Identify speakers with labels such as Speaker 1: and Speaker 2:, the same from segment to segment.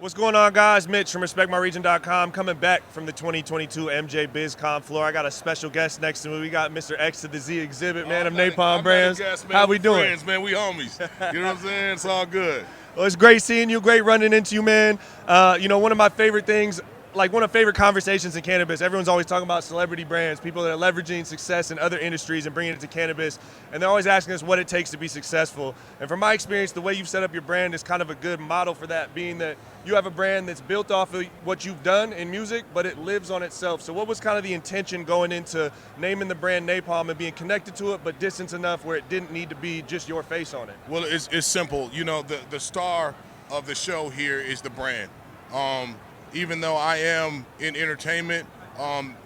Speaker 1: What's going on, guys? Mitch from RespectMyRegion.com coming back from the 2022 MJBizCon floor. I got a special guest next to me. We got Mr. X to the Z Xzibit, man, of Napalm Brands.
Speaker 2: Guest, man.
Speaker 1: How we doing?
Speaker 2: Friends, man. We homies. You know what I'm saying? It's all good.
Speaker 1: Well, it's great seeing you. Great running into you, man. One of my favorite things, like one of the favorite conversations in cannabis, everyone's always talking about celebrity brands, people that are leveraging success in other industries and bringing it to cannabis, and they're always asking us what it takes to be successful. And from my experience, the way you've set up your brand is kind of a good model for that, being that you have a brand that's built off of what you've done in music, but it lives on itself. So what was kind of the intention going into naming the brand Napalm and being connected to it, but distance enough where it didn't need to be just your face on it?
Speaker 2: Well, it's simple. You know, the star of the show here is the brand. Even though I am in entertainment,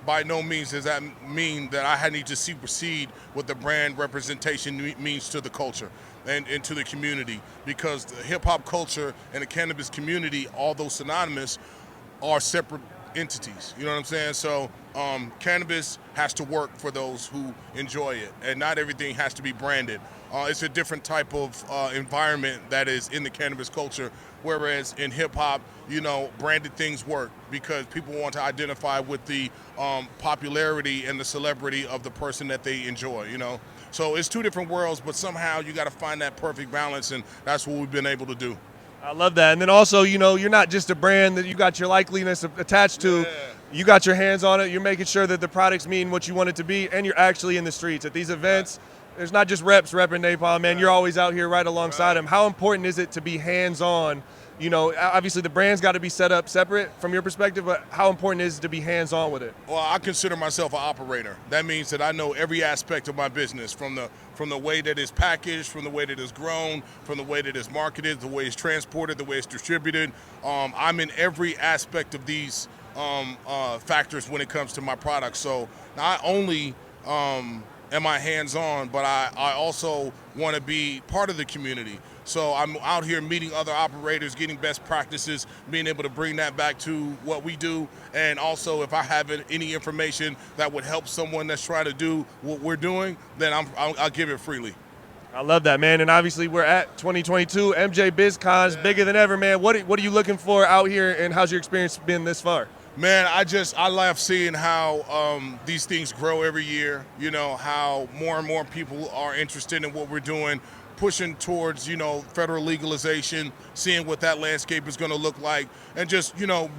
Speaker 2: by no means does that mean that I need to supersede what the brand representation means to the culture and to the community, because the hip-hop culture and the cannabis community, although synonymous, are separate entities. You know what I'm saying? So cannabis has to work for those who enjoy it, and not everything has to be branded. It's a different type of environment that is in the cannabis culture, whereas in hip-hop, you know, branded things work because people want to identify with the popularity and the celebrity of the person that they enjoy, you know. So it's two different worlds, but somehow you got to find that perfect balance, and that's what we've been able to do.
Speaker 1: I love that. And then also, you know, you're not just a brand that you got your likeliness attached to.
Speaker 2: Yeah.
Speaker 1: You got your hands on it. You're making sure that the products mean what you want it to be, and you're actually in the streets. At these events, there's not just reps repping Napalm, man. You're always out here right alongside them. How important is it to be hands-on? You know, obviously the brand's got to be set up separate from your perspective, but how important is it to be hands-on with it?
Speaker 2: Well, I consider myself an operator. That means that I know every aspect of my business, from the way that it's packaged, from the way that it's grown, from the way that it's marketed, the way it's transported, the way it's distributed. I'm in every aspect of these factors when it comes to my products. So not only am I hands-on, but I also want to be part of the community. So I'm out here meeting other operators, getting best practices, being able to bring that back to what we do. And also, if I have any information that would help someone that's trying to do what we're doing, then I'll give it freely.
Speaker 1: I love that, man. And obviously we're at 2022. MJBizCon's bigger than ever, man. What are you looking for out here, and how's your experience been this far?
Speaker 2: Man, I love seeing how these things grow every year. You know, how more and more people are interested in what we're doing, pushing towards, you know, federal legalization, seeing what that landscape is going to look like, and just, you know,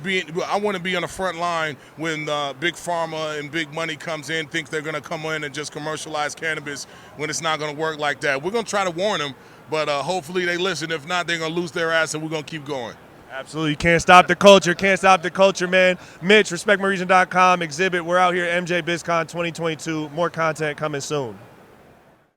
Speaker 2: I want to be on the front line when big pharma and big money comes in, thinks they're going to come in and just commercialize cannabis when it's not going to work like that. We're going to try to warn them, but hopefully they listen. If not, they're going to lose their ass, and we're going to keep going.
Speaker 1: Absolutely. You can't stop the culture. Can't stop the culture, man. Mitch, RespectMyRegion.com, Xzibit. We're out here at MJBizCon 2022. More content coming soon.